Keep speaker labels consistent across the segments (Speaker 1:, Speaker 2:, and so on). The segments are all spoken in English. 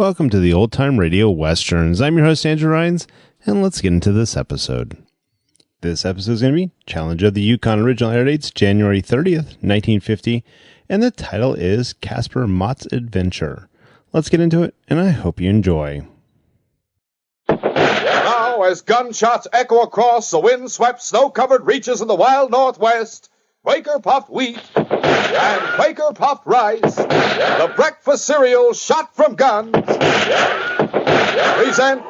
Speaker 1: Welcome to the Old Time Radio Westerns. I'm your host, Andrew Rhynes, and let's get into this episode. This episode is going to be Challenge of the Yukon. Original air dates January 30th, 1950, and the title is Casper, Mott's Adventure. Let's get into it, and I hope you enjoy.
Speaker 2: Now, as gunshots echo across the wind-swept, snow-covered reaches of the wild Northwest, Quaker Puffed Wheat and Quaker Puffed Rice, the breakfast cereal shot from guns, present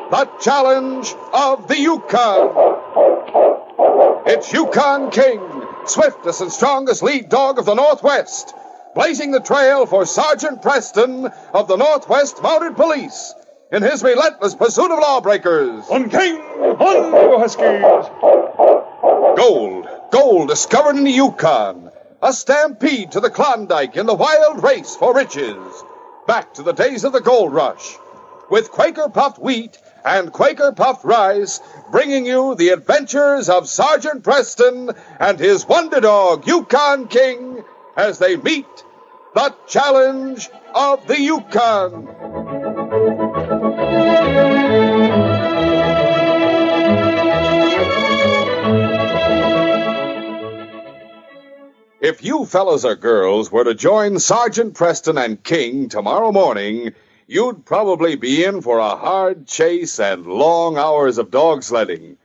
Speaker 2: the Challenge of the Yukon. It's Yukon King, swiftest and strongest lead dog of the Northwest, blazing the trail for Sergeant Preston of the Northwest Mounted Police in his relentless pursuit of lawbreakers.
Speaker 3: On King, on you Huskies!
Speaker 2: Gold discovered in the Yukon. A stampede to the Klondike in the wild race for riches. Back to the days of the gold rush. With Quaker Puffed Wheat and Quaker Puffed Rice, bringing you the adventures of Sergeant Preston and his wonder dog, Yukon King, as they meet the Challenge of the Yukon. If you fellas or girls were to join Sergeant Preston and King tomorrow morning, you'd probably be in for a hard chase and long hours of dog sledding.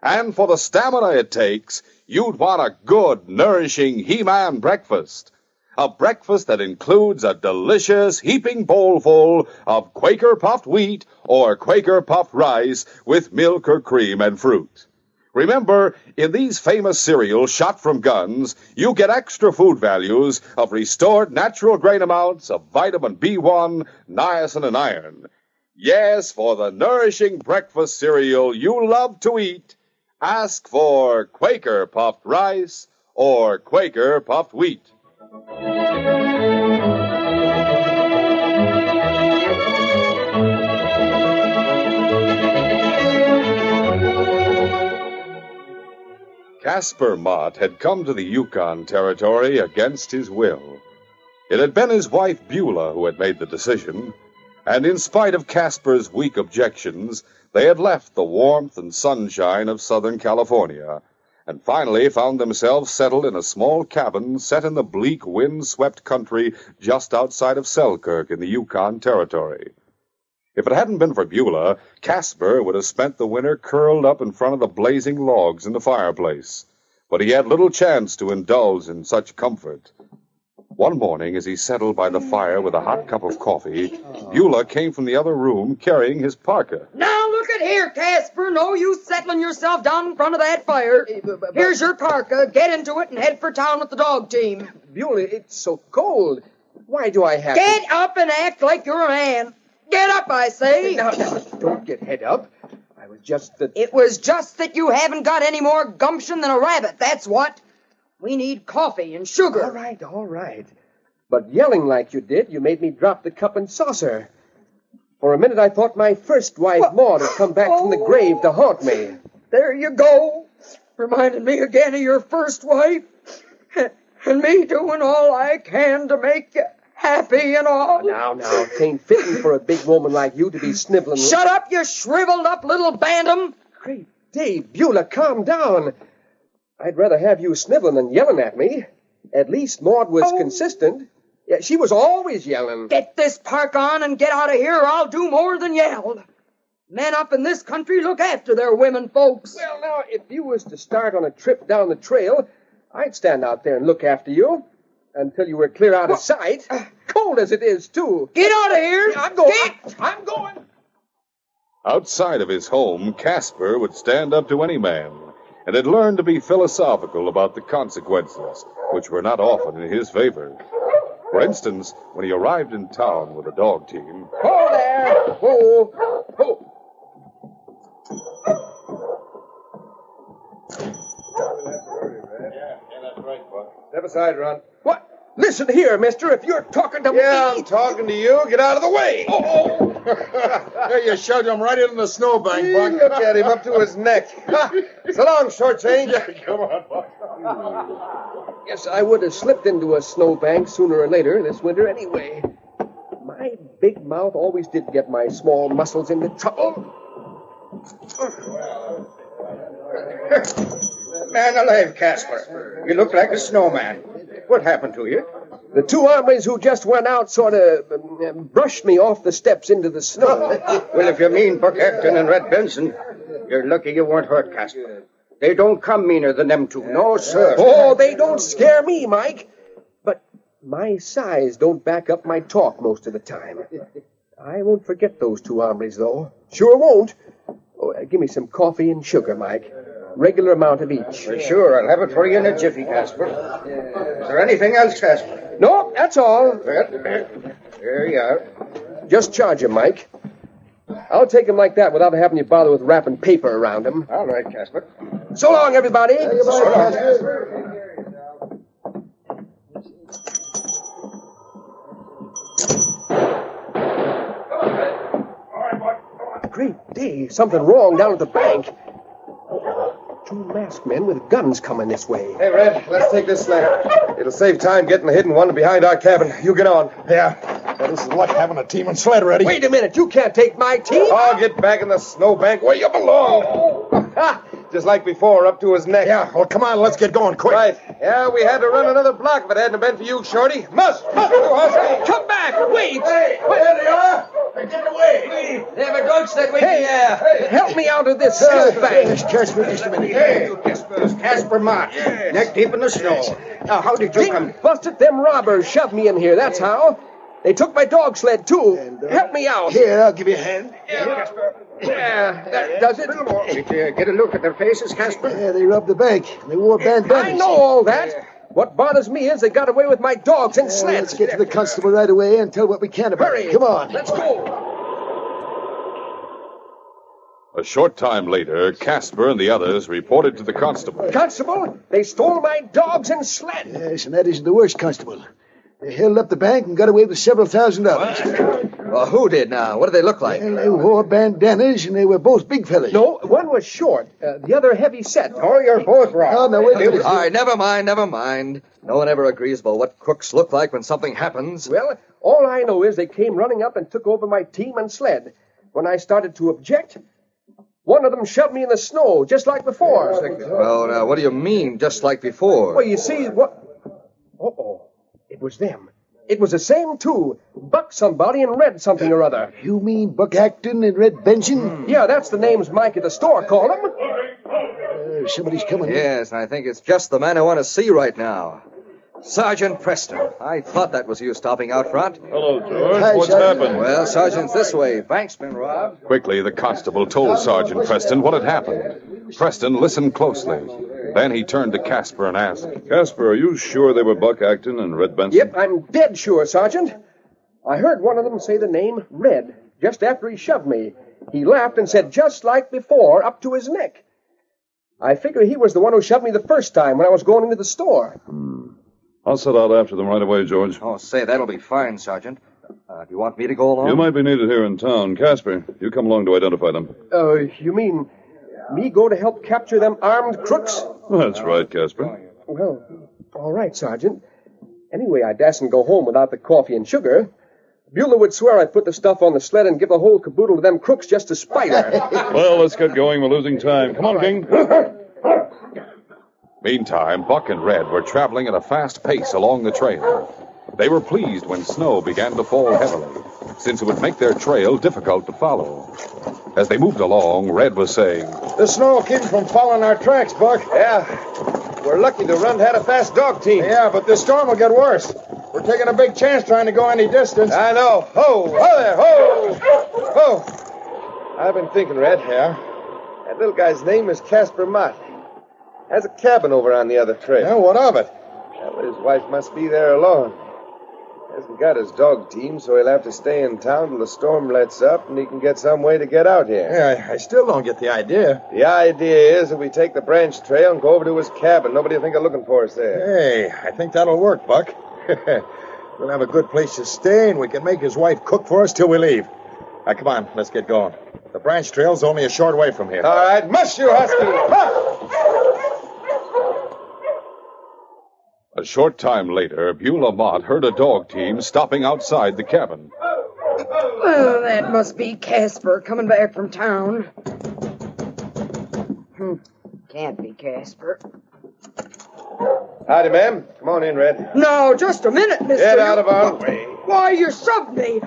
Speaker 2: And for the stamina it takes, you'd want a good, nourishing He-Man breakfast. A breakfast that includes a delicious heaping bowlful of Quaker Puffed Wheat or Quaker Puffed Rice with milk or cream and fruit. Remember, in these famous cereals shot from guns, you get extra food values of restored natural grain amounts of vitamin B1, niacin, and iron. Yes, for the nourishing breakfast cereal you love to eat, ask for Quaker Puffed Rice or Quaker Puffed Wheat. Casper Mott had come to the Yukon Territory against his will. It had been his wife Beulah who had made the decision, and in spite of Casper's weak objections, they had left the warmth and sunshine of Southern California, and finally found themselves settled in a small cabin set in the bleak, wind-swept country just outside of Selkirk in the Yukon Territory. If it hadn't been for Beulah, Casper would have spent the winter curled up in front of the blazing logs in the fireplace. But he had little chance to indulge in such comfort. One morning, as he settled by the fire with a hot cup of coffee, Beulah came from the other room carrying his parka.
Speaker 4: Now look at here, Casper. No use settling yourself down in front of that fire. Here's your parka. Get into it and head for town with the dog team.
Speaker 3: Beulah, it's so cold. Why do I have
Speaker 4: Get up and act like you're a man. Get up, I say.
Speaker 3: Now, don't get head up. I was just that...
Speaker 4: It was just that you haven't got any more gumption than a rabbit, that's what. We need coffee and sugar.
Speaker 3: All right. But yelling like you did, you made me drop the cup and saucer. For a minute, I thought my first wife, Mott, had come back from the grave to haunt me.
Speaker 4: There you go. Reminded me again of your first wife. And me doing all I can to make you happy and all.
Speaker 3: Now, tain't fitting for a big woman like you to be sniveling.
Speaker 4: Shut up, you shriveled up little bantam.
Speaker 3: Great day, Beulah, calm down. I'd rather have you sniveling than yelling at me. At least Maud was consistent. Yeah, she was always yelling.
Speaker 4: Get this park on and get out of here, or I'll do more than yell. Men up in this country look after their women folks.
Speaker 3: Well, now, if you was to start on a trip down the trail, I'd stand out there and look after you. Until you were clear out of sight. Cold as it is, too.
Speaker 4: Get out of here.
Speaker 3: I'm going.
Speaker 2: Outside of his home, Casper would stand up to any man, and had learned to be philosophical about the consequences, which were not often in his favor. For instance, when he arrived in town with a dog team...
Speaker 3: Ho there! Ho! Ho!
Speaker 5: Yeah, that's right, Buck.
Speaker 3: Step aside, Ron. What? Listen here, mister. If you're talking to me...
Speaker 5: Yeah, I'm talking to you. Get out of the way.
Speaker 3: Oh!
Speaker 5: There, you shoved him right into the snowbank, Buck.
Speaker 3: Look at him up to his neck. So long, short change.
Speaker 5: Yeah, come on, Buck.
Speaker 3: Guess I would have slipped into a snowbank sooner or later this winter anyway. My big mouth always did get my small muscles into trouble.
Speaker 6: Man alive, Casper. You look like a snowman. What happened to you?
Speaker 3: The two hombres who just went out sort of brushed me off the steps into the snow.
Speaker 6: Well, if you mean Buck Acton and Red Benson, you're lucky you weren't hurt, Casper. They don't come meaner than them two. No, sir.
Speaker 3: Oh, they don't scare me, Mike. But my size don't back up my talk most of the time. I won't forget those two hombres, though. Sure won't. Oh, give me some coffee and sugar, Mike. Regular amount of each.
Speaker 6: Sure, I'll have it for you in a jiffy, Casper. Is there anything else, Casper?
Speaker 3: No, that's all.
Speaker 6: There you are.
Speaker 3: Just charge him, Mike. I'll take him like that without having you bother with wrapping paper around him.
Speaker 6: All right, Casper.
Speaker 3: So long, everybody.
Speaker 6: So long, Casper.
Speaker 3: Great day. Something wrong down at the bank. Two masked men with guns coming this way.
Speaker 5: Hey, Red, let's take this sled. It'll save time getting the hidden one behind our cabin. You get on. Yeah. Well, this is like having a team and sled ready.
Speaker 3: Wait a minute. You can't take my team.
Speaker 5: Oh, get back in the snowbank where you belong. Just like before, up to his neck. Yeah, well, come on, let's get going quick. Right. Yeah, we had to run another block if it hadn't been for you, Shorty. Must.
Speaker 3: Come back. Wait.
Speaker 5: Hey, there they are. They're getting away.
Speaker 3: They have a dog sled waiting there. Help me out of this snowbank.
Speaker 5: Casper, just a minute.
Speaker 6: Hey, it's Casper Mott. Neck deep in the snow. Now, how did you come?
Speaker 3: Busted them robbers. Shoved me in here, that's how. They took my dog sled, too. Help me out.
Speaker 5: Here, I'll give you a hand.
Speaker 3: Yeah, that does it.
Speaker 6: Did you get a look at their faces, Casper?
Speaker 5: Yeah, they robbed the bank. They wore bandanas.
Speaker 3: I know all that. What bothers me is they got away with my dogs and sleds.
Speaker 5: Let's get to the constable right away and tell what we can about it. Come on.
Speaker 3: Let's go.
Speaker 2: A short time later, Casper and the others reported to the constable.
Speaker 3: Constable, they stole my dogs and sled.
Speaker 5: Yes, and that isn't the worst, Constable. They held up the bank and got away with several $1,000.
Speaker 7: Well, who did now? What did they look like?
Speaker 5: Well, they wore bandanas, and they were both big fellas.
Speaker 3: No, one was short, the other heavy set.
Speaker 6: Oh, you're both wrong.
Speaker 5: Oh, no, wait a minute.
Speaker 7: All right, never mind. No one ever agrees about what crooks look like when something happens.
Speaker 3: Well, all I know is they came running up and took over my team and sled. When I started to object, one of them shoved me in the snow, just like before.
Speaker 7: Well, now, what do you mean, just like before?
Speaker 3: Well, you see, what... Uh-oh. It was them. It was the same two. Buck somebody and Red something or other.
Speaker 5: You mean Buck Acton and Red Benson?
Speaker 3: Yeah, that's the names Mike at the store called them.
Speaker 5: Somebody's coming.
Speaker 7: Yes, and I think it's just the man I want to see right now. Sergeant Preston. I thought that was you stopping out front.
Speaker 8: Hello, George.
Speaker 5: Hi,
Speaker 8: What's
Speaker 5: Sergeant.
Speaker 8: happened?
Speaker 7: Well, Sergeant's this way. Bank's been robbed.
Speaker 2: Quickly, the constable told Sergeant Preston what had happened. Preston listened closely. Then he turned to Casper and asked,
Speaker 8: Casper, are you sure they were Buck Acton and Red Benson?
Speaker 3: Yep, I'm dead sure, Sergeant. I heard one of them say the name Red just after he shoved me. He laughed and said, just like before, up to his neck. I figure he was the one who shoved me the first time when I was going into the store.
Speaker 8: I'll set out after them right away, George.
Speaker 7: Oh, say, that'll be fine, Sergeant. Do you want me to go along?
Speaker 8: You might be needed here in town. Casper, you come along to identify them.
Speaker 3: You mean me go to help capture them armed crooks?
Speaker 8: That's right, Casper.
Speaker 3: Well, all right, Sergeant. Anyway, I dasn't go home without the coffee and sugar. Beulah would swear I'd put the stuff on the sled and give the whole caboodle to them crooks just to spite her.
Speaker 8: Well, let's get going. We're losing time. Come on, King.
Speaker 2: Meantime, Buck and Red were traveling at a fast pace along the trail. They were pleased when snow began to fall heavily, since it would make their trail difficult to follow. As they moved along, Red was saying,
Speaker 5: The snow will keep them from following our tracks, Buck.
Speaker 3: Yeah, we're lucky to run had a fast dog team.
Speaker 5: Yeah, but this storm will get worse. We're taking a big chance trying to go any distance.
Speaker 3: I know. Ho! Ho there! Ho! Ho!
Speaker 5: I've been thinking, Red.
Speaker 3: Yeah? That little guy's name is Casper Mott. Has a cabin over on the other trail.
Speaker 5: Yeah, what of it?
Speaker 3: Well, his wife must be there alone. Hasn't got his dog team, so he'll have to stay in town till the storm lets up and he can get some way to get out here.
Speaker 5: Yeah, I still don't get the idea.
Speaker 3: The idea is that we take the branch trail and go over to his cabin. Nobody will think of looking for us there.
Speaker 5: Hey, I think that'll work, Buck. We'll have a good place to stay, and we can make his wife cook for us till we leave. Now, come on, let's get going. The branch trail's only a short way from here.
Speaker 3: All right, mush you, Husky!
Speaker 2: A short time later, Beulah Mott heard a dog team stopping outside the cabin.
Speaker 4: Well, that must be Casper coming back from town. Can't be Casper.
Speaker 9: Howdy, ma'am. Come on in, Red.
Speaker 4: No, just a minute, mister.
Speaker 9: Get out of our way.
Speaker 4: Why, you shoved me.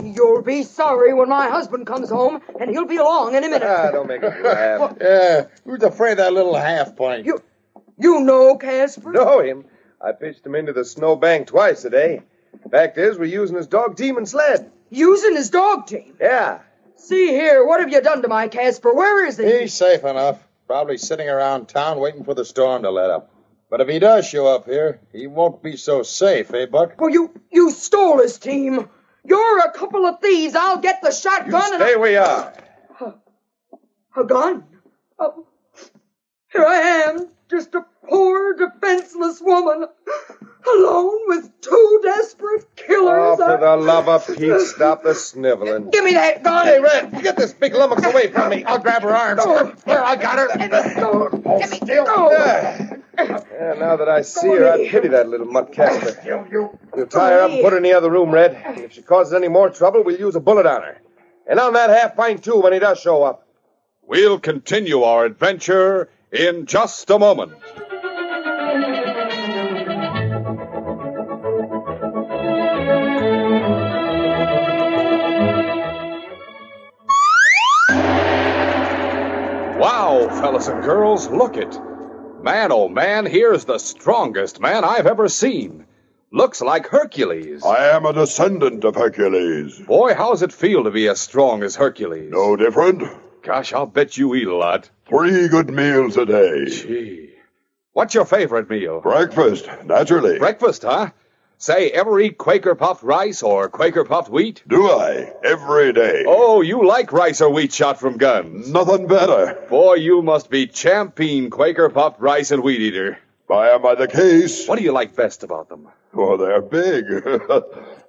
Speaker 4: You'll be sorry when my husband comes home, and he'll be along in a minute.
Speaker 9: Don't make us laugh.
Speaker 5: Yeah, who's afraid of that little half-pint?
Speaker 4: You know Casper?
Speaker 9: Know him. I pitched him into the snowbank twice today. Fact is, we're using his dog team and sled.
Speaker 4: Using his dog team?
Speaker 9: Yeah.
Speaker 4: See here, what have you done to my Casper? Where is he?
Speaker 5: He's safe enough. Probably sitting around town waiting for the storm to let up. But if he does show up here, he won't be so safe, eh, Buck?
Speaker 4: Well, you stole his team. You're a couple of thieves. I'll get the shotgun
Speaker 9: You stay where you are.
Speaker 4: A gun? Oh, here I am, just a poor, defenseless woman, alone with two desperate killers.
Speaker 9: Oh, for the love of Pete, stop the sniveling.
Speaker 4: Give me that gun.
Speaker 9: Hey, Red, get this big lummox away from me. I'll grab her arms.
Speaker 5: There, I got her.
Speaker 4: Give me the gun.
Speaker 9: Yeah, now that I see her, I pity that little mutt Casper. We'll tie her up and put her in the other room, Red. If she causes any more trouble, we'll use a bullet on her. And on that half-pint, too, when he does show up.
Speaker 2: We'll continue our adventure in just a moment. Wow, fellas and girls, look it. Man, oh man, here's the strongest man I've ever seen. Looks like Hercules.
Speaker 10: I am a descendant of Hercules.
Speaker 2: Boy, how's it feel to be as strong as Hercules?
Speaker 10: No different.
Speaker 2: Gosh, I'll bet you eat a lot.
Speaker 10: 3 good meals a day.
Speaker 2: Gee. What's your favorite meal?
Speaker 10: Breakfast, naturally.
Speaker 2: Breakfast, huh? Say, ever eat Quaker puffed rice or Quaker puffed wheat?
Speaker 10: Do I? Every day.
Speaker 2: Oh, you like rice or wheat shot from guns?
Speaker 10: Nothing better.
Speaker 2: Boy, you must be champion Quaker puffed rice and wheat eater.
Speaker 10: By the case.
Speaker 2: What do you like best about them?
Speaker 10: Oh, they're big.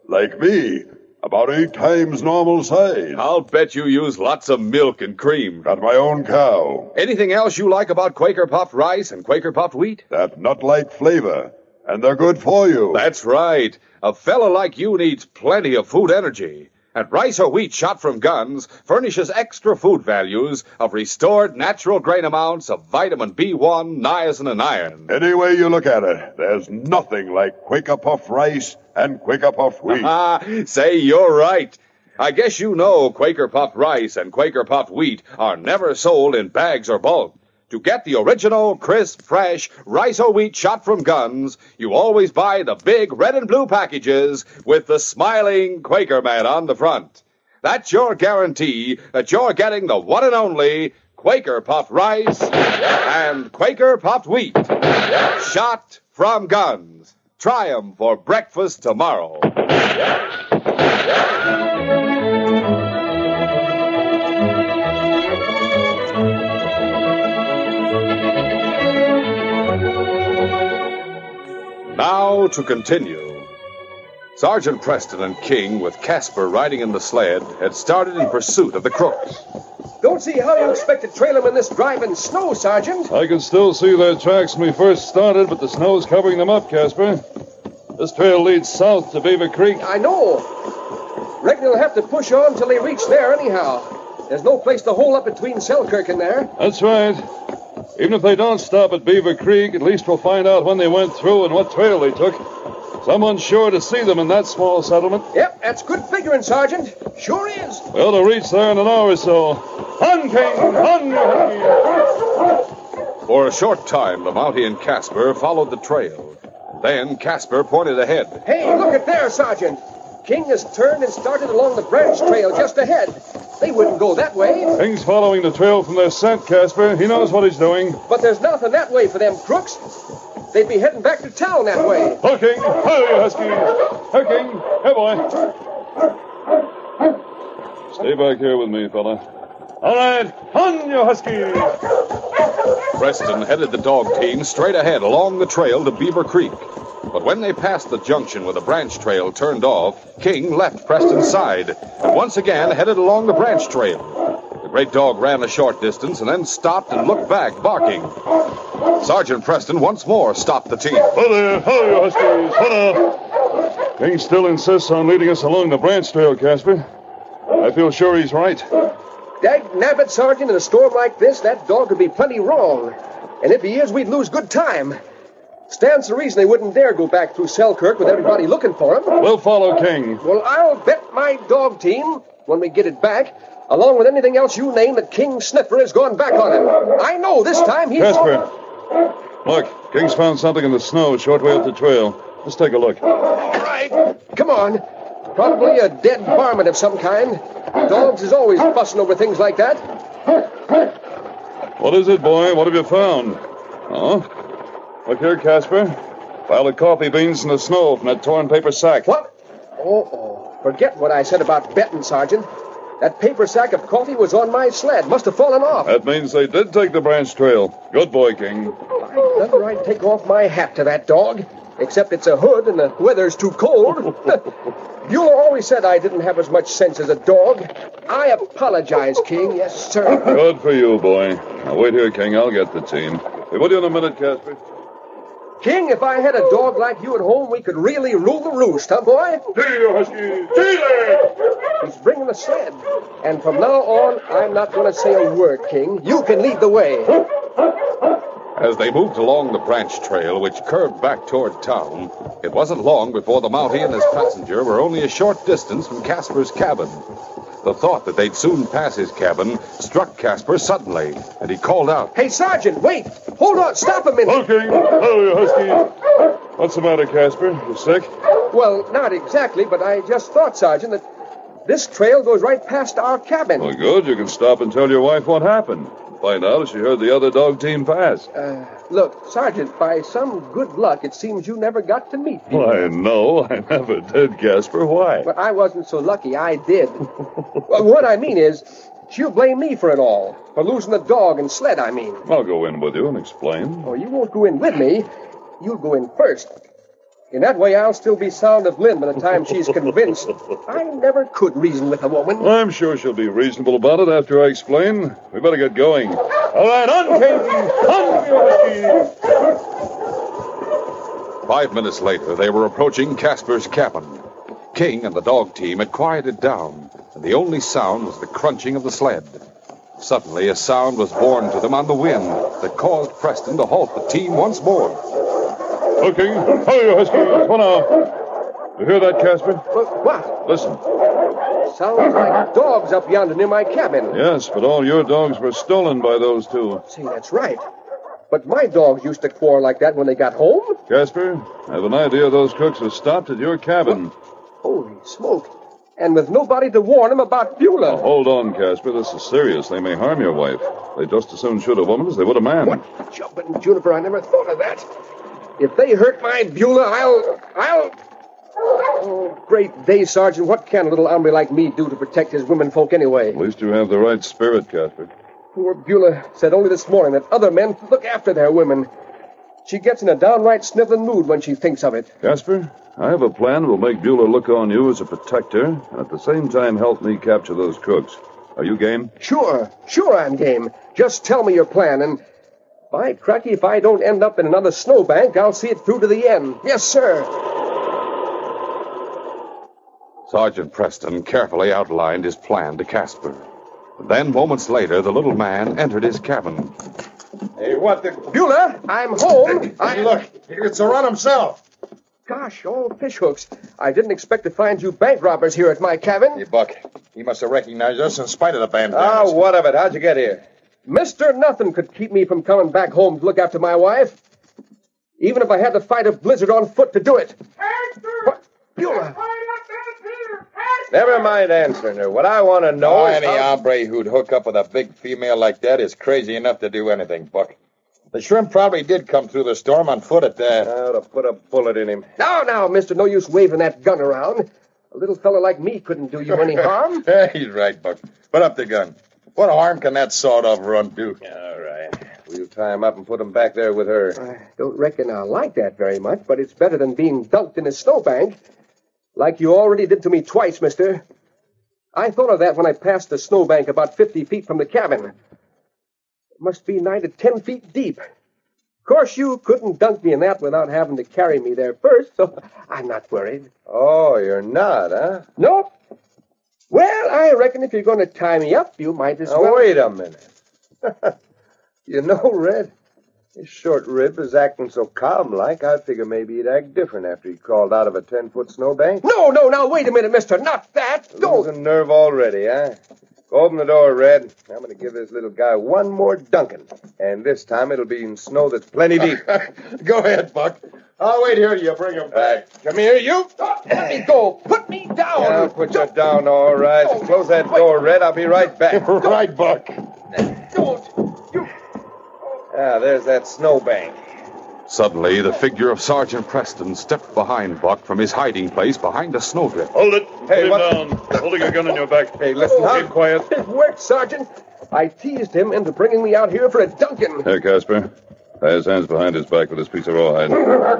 Speaker 10: Like me. About 8 times normal size.
Speaker 2: I'll bet you use lots of milk and cream.
Speaker 10: Got my own cow.
Speaker 2: Anything else you like about Quaker puffed rice and Quaker puffed wheat?
Speaker 10: That nut-like flavor. And they're good for you.
Speaker 2: That's right. A fella like you needs plenty of food energy. And rice or wheat shot from guns furnishes extra food values of restored natural grain amounts of vitamin B1, niacin, and iron.
Speaker 10: Any way you look at it, there's nothing like Quaker Puff rice and Quaker Puff wheat.
Speaker 2: Say, you're right. I guess you know Quaker puffed rice and Quaker puffed wheat are never sold in bags or bulk. To get the original, crisp, fresh rice or wheat shot from guns, you always buy the big red and blue packages with the smiling Quaker man on the front. That's your guarantee that you're getting the one and only Quaker puffed rice and Quaker puffed wheat shot from guns. Try 'em for breakfast tomorrow. Now to continue. Sergeant Preston and King, with Casper riding in the sled, had started in pursuit of the crooks.
Speaker 3: Don't see how you expect to trail them in this driving snow, Sergeant.
Speaker 8: I can still see their tracks when we first started, but the snow's covering them up, Casper. This trail leads south to Beaver Creek.
Speaker 3: I know. Reckon they'll have to push on till they reach there anyhow. There's no place to hole up between Selkirk and there.
Speaker 8: That's right. Even if they don't stop at Beaver Creek, at least we'll find out when they went through and what trail they took. Someone's sure to see them in that small settlement.
Speaker 3: Yep, that's good figuring, Sergeant. Sure is.
Speaker 8: Well, to reach there in an hour or so. On, King! On,
Speaker 2: For a short time, the Mountie and Casper followed the trail. Then Casper pointed ahead.
Speaker 3: Hey, look at there, Sergeant. King has turned and started along the branch trail just ahead. They wouldn't go that way.
Speaker 8: King's following the trail from their scent, Casper. He knows what he's doing.
Speaker 3: But there's nothing that way for them crooks. They'd be heading back to town that way.
Speaker 8: Ho, King! Ho, you husky! Ho, King! Hey, boy! Stay back here with me, fella. All right, on, you husky!
Speaker 2: Preston headed the dog team straight ahead along the trail to Beaver Creek. But when they passed the junction where the branch trail turned off, King left Preston's side and once again headed along the branch trail. The great dog ran a short distance and then stopped and looked back, barking. Sergeant Preston once more stopped the team.
Speaker 8: Ho there! Ho, you huskies! Ho there! King still insists on leading us along the branch trail, Casper. I feel sure he's right.
Speaker 3: Dag nabbit, Sergeant, in a storm like this, that dog could be plenty wrong. And if he is, we'd lose good time. Stands to reason they wouldn't dare go back through Selkirk with everybody looking for him.
Speaker 8: We'll follow King.
Speaker 3: Well, I'll bet my dog team, when we get it back, along with anything else you name, that King Sniffer has gone back on him. I know this time he's...
Speaker 8: Casper, look, King's found something in the snow a short way up the trail. Let's take a look.
Speaker 3: All right. Come on. Probably a dead varmint of some kind. Dogs is always fussing over things like that.
Speaker 8: What is it, boy? What have you found? Huh? Look here, Casper. Pile of coffee beans in the snow from that torn paper sack.
Speaker 3: What? Oh. Forget what I said about betting, Sergeant. That paper sack of coffee was on my sled. Must have fallen off.
Speaker 8: That means they did take the branch trail. Good boy, King.
Speaker 3: Whether I'd take off my hat to that dog, except it's a hood and the weather's too cold. Beulah always said I didn't have as much sense as a dog. I apologize, King. Yes, sir.
Speaker 8: Good for you, boy. Now, wait here, King. I'll get the team. Be with you in a minute, Casper.
Speaker 3: King, if I had a dog like you at home, we could really rule the roost, huh, boy?
Speaker 8: Hey, you husky! Hey there!
Speaker 3: He's bringing the sled. And from now on, I'm not going to say a word, King. You can lead the way.
Speaker 2: As they moved along the branch trail, which curved back toward town, it wasn't long before the Mountie and his passenger were only a short distance from Casper's cabin. The thought that they'd soon pass his cabin struck Casper suddenly, and he called out,
Speaker 3: Hey, Sergeant, wait! Hold on, stop a minute!
Speaker 8: Okay. Oh, you husky. What's the matter, Casper? You sick?
Speaker 3: Well, not exactly, but I just thought, Sergeant, that this trail goes right past our cabin.
Speaker 8: Well, good. You can stop and tell your wife what happened. Find out if she heard the other dog team pass.
Speaker 3: Look, Sergeant, by some good luck, it seems you never got to meet me.
Speaker 8: Why, no, I never did, Casper. Why?
Speaker 3: But I wasn't so lucky. I did. Well, what I mean is, she'll blame me for it all. For losing the dog and sled, I mean.
Speaker 8: I'll go in with you and explain.
Speaker 3: Oh, you won't go in with me. You'll go in first. In that way, I'll still be sound of limb by the time she's convinced. I never could reason with a woman.
Speaker 8: I'm sure she'll be reasonable about it after I explain. We better get going. All right, on, King! On,
Speaker 2: 5 minutes later, they were approaching Casper's cabin. King and the dog team had quieted down, and the only sound was the crunching of the sled. Suddenly, a sound was borne to them on the wind that caused Preston to halt the team once more.
Speaker 8: King. Oh, you husky. Come on now. You hear that, Casper?
Speaker 3: What?
Speaker 8: Listen.
Speaker 3: Sounds like dogs up yonder near my cabin.
Speaker 8: Yes, but all your dogs were stolen by those two.
Speaker 3: See, that's right. But my dogs used to quarrel like that when they got home.
Speaker 8: Casper, I have an idea those crooks were stopped at your cabin.
Speaker 3: Holy smoke. And with nobody to warn them about Beulah.
Speaker 8: Now, hold on, Casper. This is serious. They may harm your wife. They just as soon shoot a woman as they would a man.
Speaker 3: What? Jumping Juniper, I never thought of that. If they hurt my Beulah, I'll... Oh, great day, Sergeant. What can a little hombre like me do to protect his womenfolk anyway?
Speaker 8: At least you have the right spirit, Casper.
Speaker 3: Poor Beulah said only this morning that other men look after their women. She gets in a downright sniveling mood when she thinks of it.
Speaker 8: Casper, I have a plan that will make Beulah look on you as a protector and at the same time help me capture those crooks. Are you game?
Speaker 3: Sure I'm game. Just tell me your plan, and by cracky, if I don't end up in another snowbank, I'll see it through to the end. Yes, sir.
Speaker 2: Sergeant Preston carefully outlined his plan to Casper. Then, moments later, the little man entered his cabin.
Speaker 5: Hey, what the...
Speaker 3: Beulah, I'm home.
Speaker 5: Look, it's a run himself.
Speaker 3: Gosh, all fishhooks. I didn't expect to find you bank robbers here at my cabin.
Speaker 5: Hey, Buck, he must have recognized us in spite of the band.
Speaker 9: Oh, what of it? How'd you get here?
Speaker 3: Mr. Nothing could keep me from coming back home to look after my wife. Even if I had to fight a blizzard on foot to do it. What? Beulah.
Speaker 9: Never mind answering her. What I want to know is
Speaker 5: any hombre who'd hook up with a big female like that is crazy enough to do anything, Buck. The shrimp probably did come through the storm on foot at that.
Speaker 9: Now to put a bullet in him.
Speaker 3: Now, mister, no use waving that gun around. A little fella like me couldn't do you any harm.
Speaker 5: He's right, Buck. Put up the gun. What harm can that sawed-off run do?
Speaker 9: All right. We'll tie him up and put him back there with her.
Speaker 3: I don't reckon I like that very much, but it's better than being dunked in a snowbank. Like you already did to me twice, mister. I thought of that when I passed the snowbank about 50 feet from the cabin. It must be nigh to 10 feet deep. course, you couldn't dunk me in that without having to carry me there first, so I'm not worried.
Speaker 9: Oh, you're not, huh?
Speaker 3: Nope. Well, I reckon if you're going to tie me up, you might as
Speaker 9: Now,
Speaker 3: well...
Speaker 9: wait a minute. You know, Red, this short rib is acting so calm-like, I figure maybe he'd act different after he crawled out of a 10-foot snowbank.
Speaker 3: No, now, wait a minute, mister. Not that. Don't.
Speaker 9: Losing nerve already, huh? Go open the door, Red. I'm going to give this little guy one more dunking. And this time it'll be in snow that's plenty deep.
Speaker 5: Go ahead, Buck. I'll wait here till you bring him back.
Speaker 9: Come here, you.
Speaker 3: Let me go. Put me down.
Speaker 9: I'll put you down, all right. Close that door, Red. I'll be right back.
Speaker 5: Right, Buck.
Speaker 3: Don't. You...
Speaker 9: Ah, there's that snowbank.
Speaker 2: Suddenly, the figure of Sergeant Preston stepped behind Buck from his hiding place behind a snowdrift.
Speaker 8: Hold it.
Speaker 9: Hey,
Speaker 8: Put
Speaker 9: what?
Speaker 8: him down. Holding a gun on your back.
Speaker 9: Hey, listen,
Speaker 8: Keep quiet.
Speaker 3: It worked, Sergeant. I teased him into bringing me out here for a dunking.
Speaker 8: Here, Casper. Tie his hands behind his back with this piece of rawhide.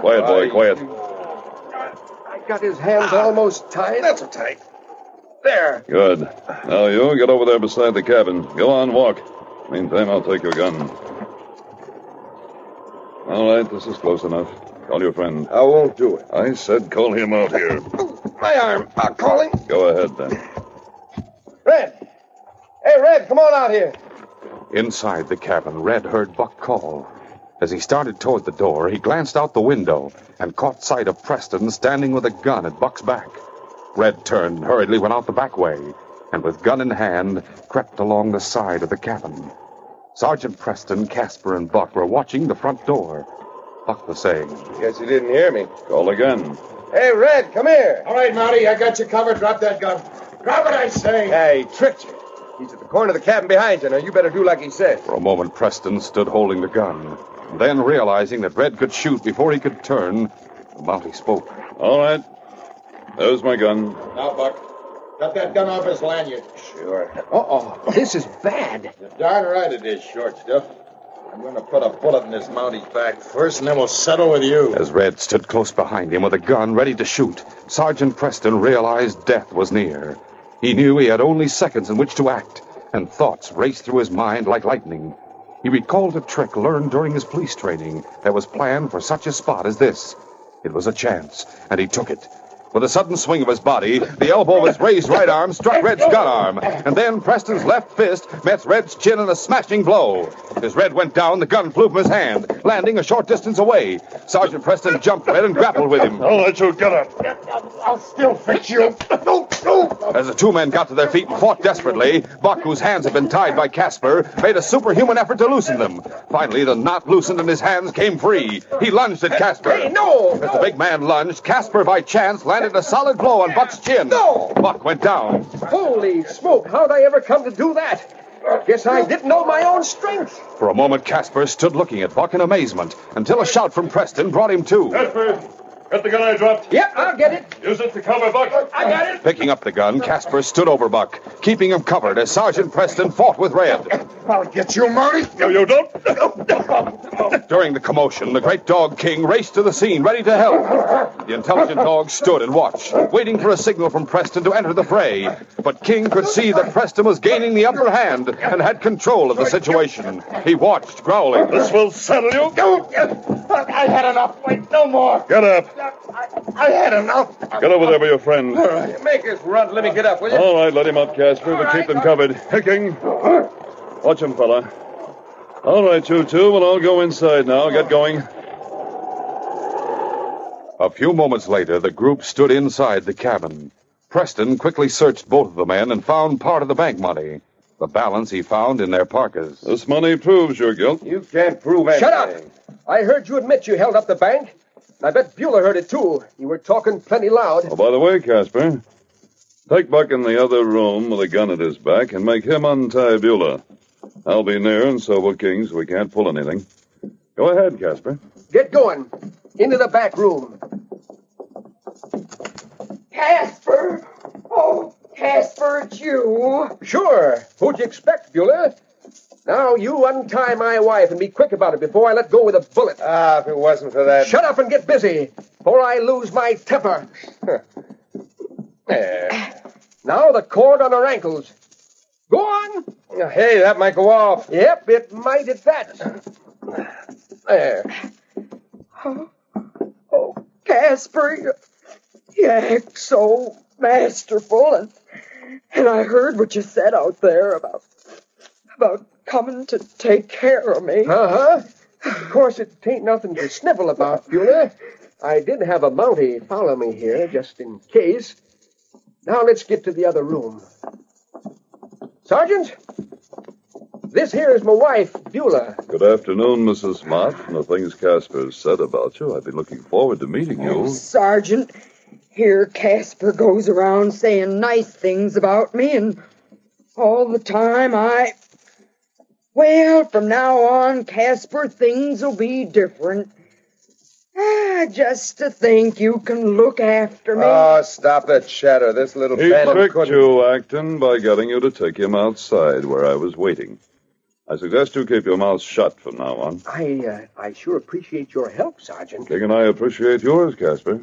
Speaker 8: Quiet, boy, quiet.
Speaker 3: I got his hands almost tied.
Speaker 9: That's so tight. There.
Speaker 8: Good. Now you get over there beside the cabin. Go on, walk. Meantime, I'll take your gun. All right, this is close enough. Call your friend.
Speaker 9: I won't do it.
Speaker 8: I said call him out here.
Speaker 9: My arm. I'll call him.
Speaker 8: Go ahead, then.
Speaker 9: Red. Hey, Red, come on out here.
Speaker 2: Inside the cabin, Red heard Buck call. As he started toward the door, he glanced out the window and caught sight of Preston standing with a gun at Buck's back. Red turned and hurriedly went out the back way, and with gun in hand, crept along the side of the cabin. Sergeant Preston, Casper, and Buck were watching the front door. Buck was saying,
Speaker 9: Guess you didn't hear me.
Speaker 8: Call again.
Speaker 9: Hey, Red, come here.
Speaker 5: All right, Mounty, I got you covered. Drop that gun. Drop it, I say.
Speaker 9: Hey, he tricked you. He's at the corner of the cabin behind you. Now, you better do like he said.
Speaker 2: For a moment, Preston stood holding the gun. Then, realizing that Red could shoot before he could turn, the Mountie spoke.
Speaker 8: All right. There's my gun.
Speaker 5: Now, Buck, cut that gun off his lanyard.
Speaker 9: Sure.
Speaker 3: Uh-oh, this is bad.
Speaker 5: You're darn right it is, short stuff. I'm going to put a bullet in this Mountie's back first, and then we'll settle with you.
Speaker 2: As Red stood close behind him with a gun ready to shoot, Sergeant Preston realized death was near. He knew he had only seconds in which to act, and thoughts raced through his mind like lightning. He recalled a trick learned during his police training that was planned for such a spot as this. It was a chance, and he took it. With a sudden swing of his body, the elbow of his raised right arm struck Red's gun arm, and then Preston's left fist met Red's chin in a smashing blow. As Red went down, the gun flew from his hand, landing a short distance away. Sergeant Preston jumped Red and grappled with him.
Speaker 8: I'll let you get up.
Speaker 5: I'll still fix you. No.
Speaker 2: As the two men got to their feet and fought desperately, Buck, whose hands had been tied by Casper, made a superhuman effort to loosen them. Finally, the knot loosened and his hands came free. He lunged at Casper.
Speaker 3: Hey, no!
Speaker 2: As the big man lunged, Casper, by chance, landed a solid blow on Buck's chin.
Speaker 3: No!
Speaker 2: Buck went down.
Speaker 3: Holy smoke, how'd I ever come to do that? Guess I didn't know my own strength.
Speaker 2: For a moment, Casper stood looking at Buck in amazement, until a shout from Preston brought him to.
Speaker 8: Casper, get the gun I dropped.
Speaker 3: Yep, I'll get it.
Speaker 8: Use it to cover Buck.
Speaker 3: I got it.
Speaker 2: Picking up the gun, Casper stood over Buck, keeping him covered as Sergeant Preston fought with Red.
Speaker 5: I'll get you, Mountie.
Speaker 8: No, you don't.
Speaker 2: During the commotion, the great dog King raced to the scene, ready to help. The intelligent dog stood and watched, waiting for a signal from Preston to enter the fray. But King could see that Preston was gaining the upper hand and had control of the situation. He watched, growling.
Speaker 8: This will settle you.
Speaker 5: I had enough. Wait, no more.
Speaker 8: Get up.
Speaker 5: I had enough.
Speaker 8: Get over there with your friend.
Speaker 9: Make us run. Let me get up, will you?
Speaker 8: All right, let him up, Casper, but keep them covered. Hey, King. Watch him, fella. All right, you two, we'll all go inside now. Get going.
Speaker 2: A few moments later, the group stood inside the cabin. Preston quickly searched both of the men and found part of the bank money. The balance he found in their parkas.
Speaker 8: This money proves your guilt.
Speaker 9: You can't prove anything.
Speaker 3: Shut up! I heard you admit you held up the bank. I bet Bueller heard it, too. You were talking plenty loud.
Speaker 8: Oh, by the way, Casper, take Buck in the other room with a gun at his back and make him untie Bueller. I'll be near, and so will King, so we can't pull anything. Go ahead, Casper.
Speaker 3: Get going. Into the back room.
Speaker 4: Casper! Oh, Casper, it's you.
Speaker 3: Sure. Who'd you expect, Bueller? Now, you untie my wife and be quick about it before I let go with a bullet.
Speaker 9: Ah, if it wasn't for that...
Speaker 3: Shut up and get busy, or I lose my temper. Now the cord on her ankles. Go on.
Speaker 9: Hey, that might go off.
Speaker 3: Yep, it might at that. There.
Speaker 4: Oh, Casper, you act so masterful, and I heard what you said out there about coming to take care of me.
Speaker 3: Uh-huh. Of course, it ain't nothing to snivel about, Beulah. I did have a Mountie follow me here, just in case. Now let's get to the other room. Sergeant, this here is my wife, Beulah.
Speaker 8: Good afternoon, Mrs. Mott. From the things Casper said about you, I've been looking forward to meeting you.
Speaker 4: Oh, Sergeant, here Casper goes around saying nice things about me, and all the time Well, from now on, Casper, things will be different. Just to think you can look after me.
Speaker 9: Oh, stop that chatter. This little
Speaker 8: He
Speaker 9: phantom
Speaker 8: tricked
Speaker 9: couldn't...
Speaker 8: you, Acton, by getting you to take him outside where I was waiting. I suggest you keep your mouth shut from now on.
Speaker 3: I sure appreciate your help, Sergeant.
Speaker 8: King and I appreciate yours, Casper.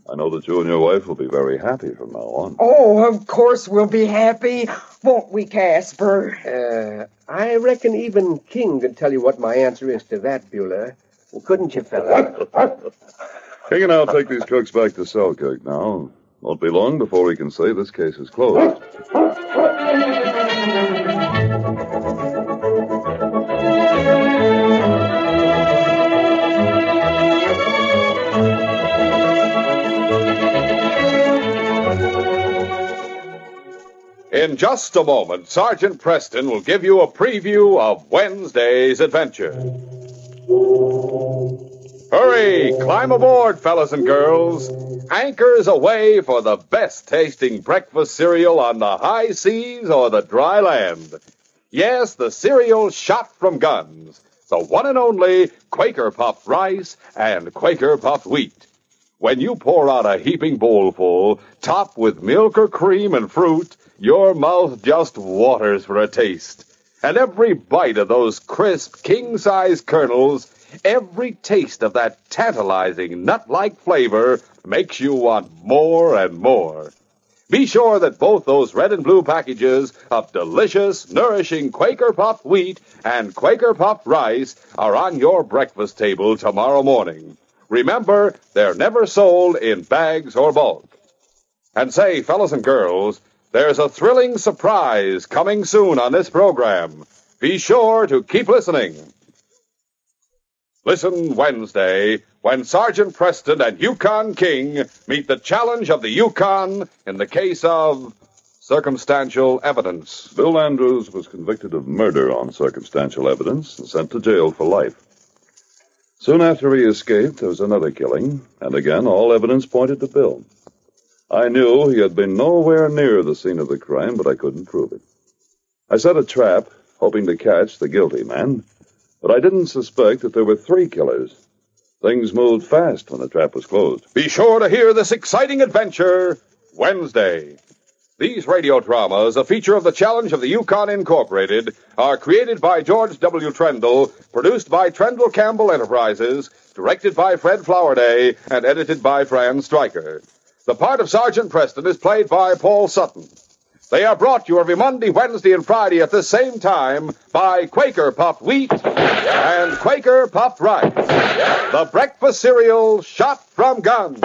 Speaker 8: I know that you and your wife will be very happy from now on.
Speaker 4: Oh, of course we'll be happy, won't we, Casper?
Speaker 3: I reckon even King could tell you what my answer is to that, Beulah. Well, couldn't you, fella?
Speaker 8: King and I'll take these cooks back to Selkirk now. Won't be long before we can say this case is closed.
Speaker 2: In just a moment, Sergeant Preston will give you a preview of Wednesday's adventure. Hurry, climb aboard, fellas and girls. Anchors away for the best-tasting breakfast cereal on the high seas or the dry land. Yes, the cereal shot from guns. The one and only Quaker Puffed Rice and Quaker Puffed Wheat. When you pour out a heaping bowlful, topped with milk or cream and fruit, your mouth just waters for a taste. And every bite of those crisp, king-size kernels, every taste of that tantalizing, nut-like flavor makes you want more and more. Be sure that both those red and blue packages of delicious, nourishing Quaker Puffed Wheat and Quaker Puffed Rice are on your breakfast table tomorrow morning. Remember, they're never sold in bags or bulk. And say, fellas and girls, there's a thrilling surprise coming soon on this program. Be sure to keep listening. Listen Wednesday when Sergeant Preston and Yukon King meet the challenge of the Yukon in the case of circumstantial evidence.
Speaker 8: Bill Andrews was convicted of murder on circumstantial evidence and sent to jail for life. Soon after he escaped, there was another killing, and again all evidence pointed to Bill. I knew he had been nowhere near the scene of the crime, but I couldn't prove it. I set a trap, hoping to catch the guilty man, but I didn't suspect that there were 3 killers. Things moved fast when the trap was closed.
Speaker 2: Be sure to hear this exciting adventure Wednesday. These radio dramas, a feature of the Challenge of the Yukon Incorporated, are created by George W. Trendle, produced by Trendle Campbell Enterprises, directed by Fred Flowerday, and edited by Fran Striker. The part of Sergeant Preston is played by Paul Sutton. They are brought to you every Monday, Wednesday, and Friday at the same time by Quaker Puffed Wheat and Quaker Puffed Rice. The breakfast cereal shot from guns.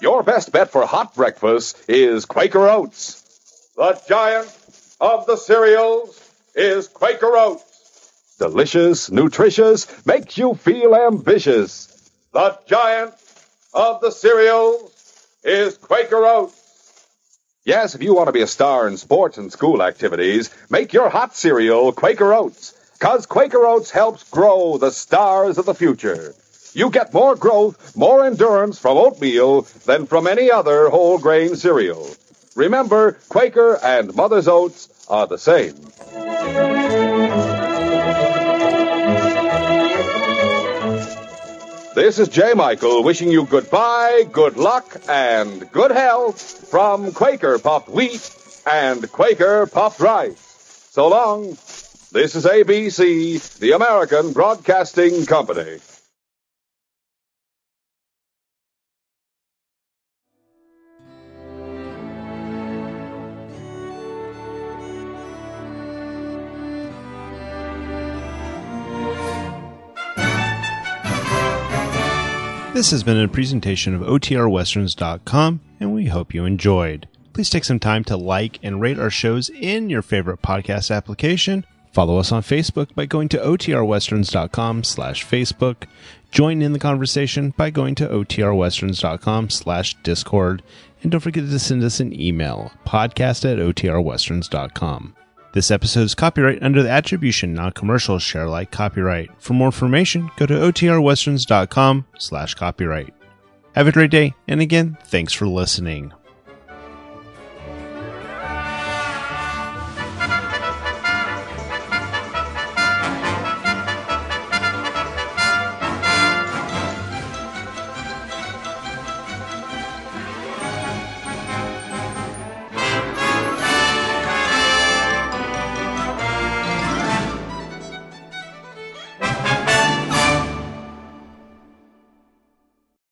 Speaker 2: Your best bet for hot breakfast is Quaker Oats. The giant of the cereals is Quaker Oats. Delicious, nutritious, makes you feel ambitious. The giant of the cereals is Quaker Oats. Yes, if you want to be a star in sports and school activities, make your hot cereal Quaker Oats. 'Cause Quaker Oats helps grow the stars of the future. You get more growth, more endurance from oatmeal than from any other whole grain cereal. Remember, Quaker and Mother's Oats are the same. This is J. Michael wishing you goodbye, good luck, and good health from Quaker Puffed Wheat and Quaker Puffed Rice. So long. This is ABC, the American Broadcasting Company.
Speaker 1: This has been a presentation of OTRWesterns.com, and we hope you enjoyed. Please take some time to like and rate our shows in your favorite podcast application. Follow us on Facebook by going to OTRWesterns.com/Facebook. Join in the conversation by going to OTRWesterns.com/Discord. And don't forget to send us an email, podcast@OTRWesterns.com. This episode is copyright under the Attribution Non-Commercial Share Alike copyright. For more information, go to OTRWesterns.com/copyright. Have a great day, and again, thanks for listening.